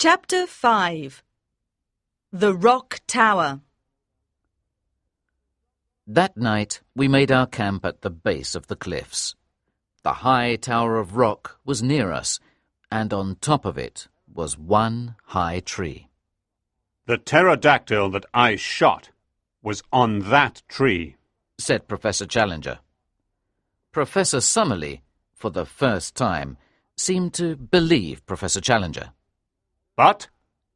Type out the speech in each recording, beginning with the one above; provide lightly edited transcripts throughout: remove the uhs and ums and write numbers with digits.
Chapter 5 The Rock Tower. That night we made our camp at the base of the cliffs. The high tower of rock was near us, and on top of it was one high tree. The pterodactyl that I shot was on that tree, said Professor Challenger. Professor Summerlee, for the first time, seemed to believe Professor Challenger. But,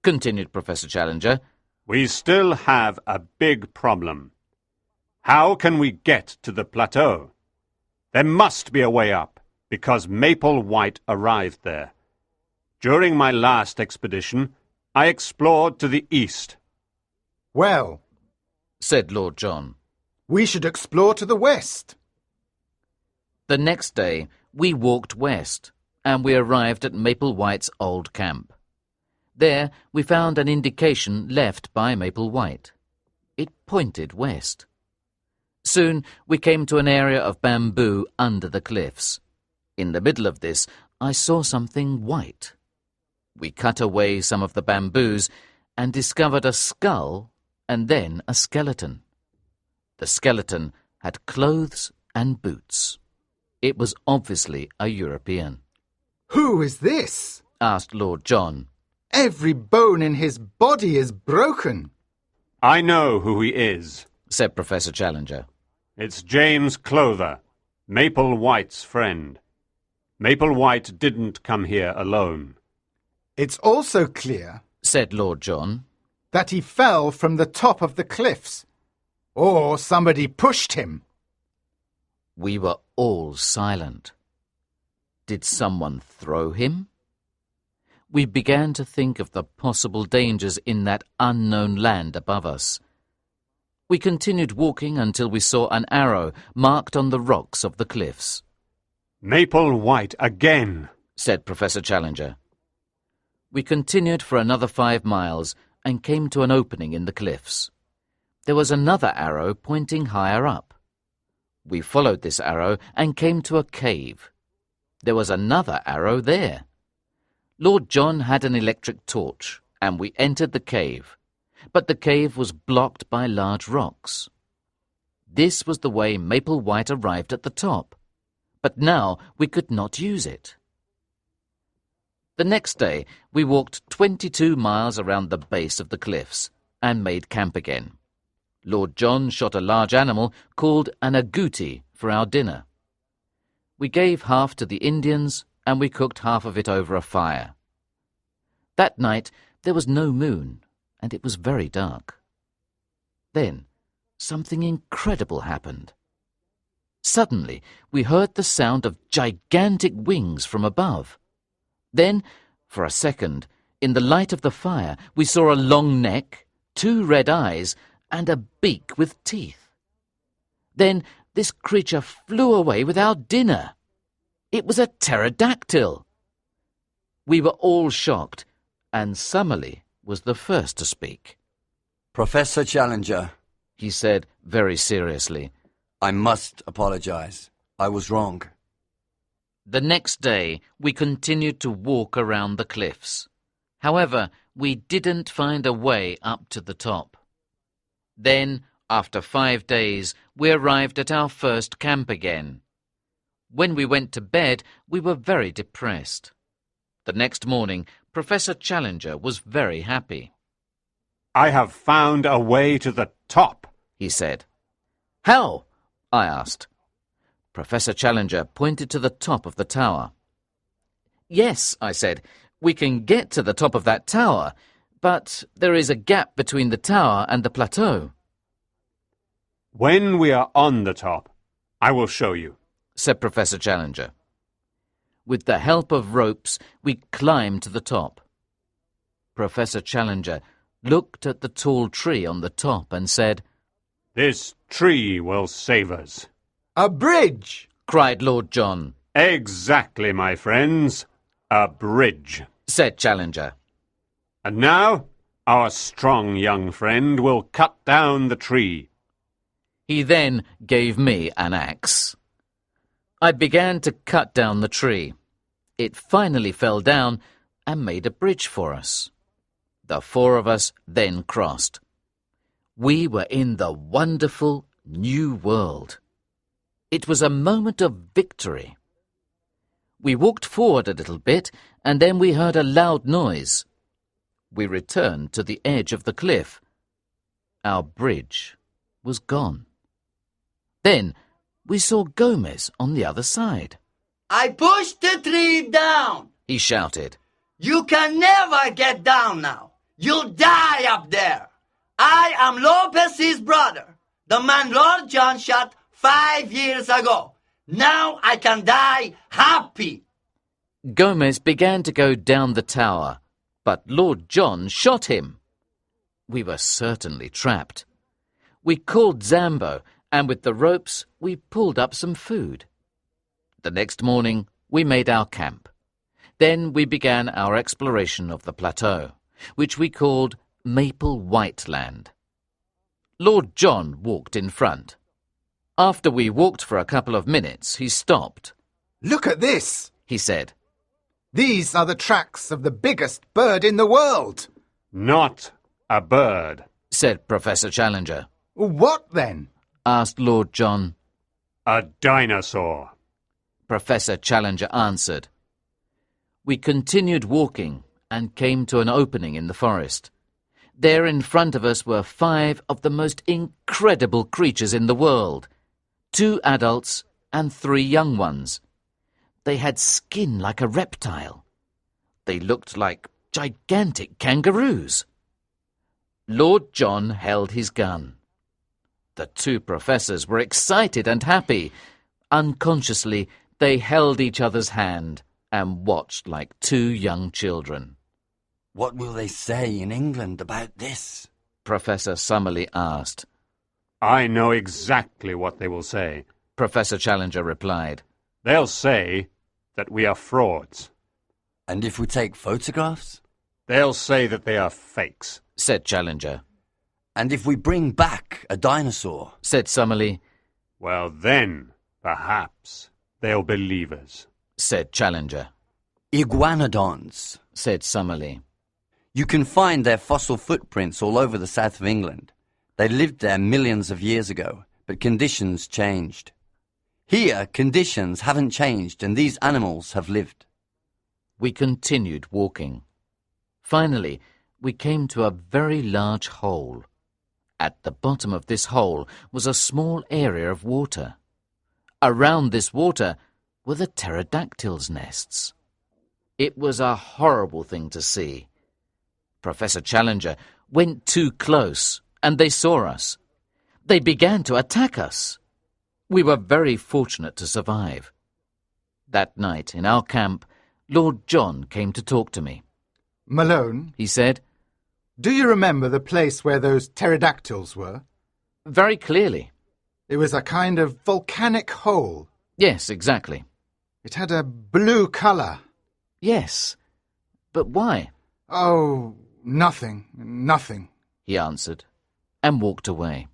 continued Professor Challenger, we still have a big problem. How can we get to the plateau? There must be a way up, because Maple White arrived there. During my last expedition, I explored to the east. Well, said Lord John, we should explore to the west. The next day we walked west, and we arrived at Maple White's old camp. There we found an indication left by Maple White. It pointed west. Soon we came to an area of bamboo under the cliffs. In the middle of this I saw something white. We cut away some of the bamboos and discovered a skull and then a skeleton. The skeleton had clothes and boots. It was obviously a European. Who is this? Asked Lord John. Every bone in his body is broken. I know who he is, said Professor Challenger. It's James Clother, Maple White's friend. Maple White didn't come here alone. It's also clear, said Lord John, that he fell from the top of the cliffs, or somebody pushed him. We were all silent. Did someone throw him? We began to think of the possible dangers in that unknown land above us. We continued walking until we saw an arrow marked on the rocks of the cliffs. Maple White again, said Professor Challenger. We continued for another 5 miles and came to an opening in the cliffs. There was another arrow pointing higher up. We followed this arrow and came to a cave. There was another arrow there. Lord John had an electric torch, and we entered the cave. But the cave was blocked by large rocks. This was the way Maple White arrived at the top. But now we could not use it. The next day we walked 22 miles around the base of the cliffs and made camp again. Lord John shot a large animal called an agouti for our dinner. We gave half to the Indians, and we cooked half of it over a fire. That night there was no moon, and it was very dark. Then something incredible happened. Suddenly we heard the sound of gigantic wings from above. Then, for a second, in the light of the fire, we saw a long neck, 2 red eyes, and a beak with teeth. Then this creature flew away with our dinner. It was a pterodactyl. We were all shocked, and Summerlee was the first to speak. Professor Challenger, he said very seriously, I must apologize. I was wrong. The next day we continued to walk around the cliffs. However, we didn't find a way up to the top. Then, after 5 days, we arrived at our first camp again. When we went to bed, we were very depressed. The next morning, Professor Challenger was very happy. I have found a way to the top, he said. How? I asked. Professor Challenger pointed to the top of the tower. Yes, I said, we can get to the top of that tower, but there is a gap between the tower and the plateau. When we are on the top, I will show you, said Professor Challenger. With the help of ropes, we climbed to the top. Professor Challenger looked at the tall tree on the top and said, This tree will save us. A bridge! Cried Lord John. Exactly, my friends. A bridge, said Challenger. And now, our strong young friend will cut down the tree. He then gave me an axe. I began to cut down the tree. It finally fell down, and made a bridge for us. The four of us then crossed. We were in the wonderful new world. It was a moment of victory. We walked forward a little bit, and then we heard a loud noise. We returned to the edge of the cliff. Our bridge was gone. Then we saw Gomez on the other side. I pushed the tree down. He shouted. You can never get down now. You'll die up there. I am Lopez's brother, the man Lord John shot 5 years ago. Now I can die happy. Gomez began to go down the tower, but Lord John shot him. We were certainly trapped. We called Zambo, and with the ropes we pulled up some food. The next morning we made our camp. Then we began our exploration of the plateau, which we called Maple White Land. Lord John walked in front. After we walked for a couple of minutes, he stopped. Look at this, He said. These are the tracks of the biggest bird in the world. Not a bird. Said Professor Challenger. What then? Asked Lord John. A dinosaur. Professor Challenger answered. We continued walking and came to an opening in the forest. There in front of us were 5 of the most incredible creatures in the world, 2 adults and 3 young ones. They had skin like a reptile. They looked like gigantic kangaroos. Lord John held his gun. The 2 professors were excited and happy. Unconsciously, they held each other's hand and watched like 2 young children. What will they say in England about this? Professor Summerlee asked. I know exactly what they will say. Professor Challenger replied. They'll say that we are frauds. And if we take photographs? They'll say that they are fakes. Said Challenger. And if we bring back a dinosaur? Said Summerlee. Well, then, perhaps, they'll believe us. Said Challenger. Iguanodons, Said Summerlee. You can find their fossil footprints all over the south of England. They lived there millions of years ago, but conditions changed. Here, conditions haven't changed and these animals have lived. We continued walking. Finally, we came to a very large hole. At the bottom of this hole was a small area of water. Around this water were the pterodactyls' nests. It was a horrible thing to see. Professor Challenger went too close, and they saw us. They began to attack us. We were very fortunate to survive. That night, in our camp, Lord John came to talk to me. Malone, He said, do you remember the place where those pterodactyls were? very clearly. It was a kind of volcanic hole. Yes, exactly. It had a blue colour. Yes. But why? Oh, nothing, He answered, and walked away.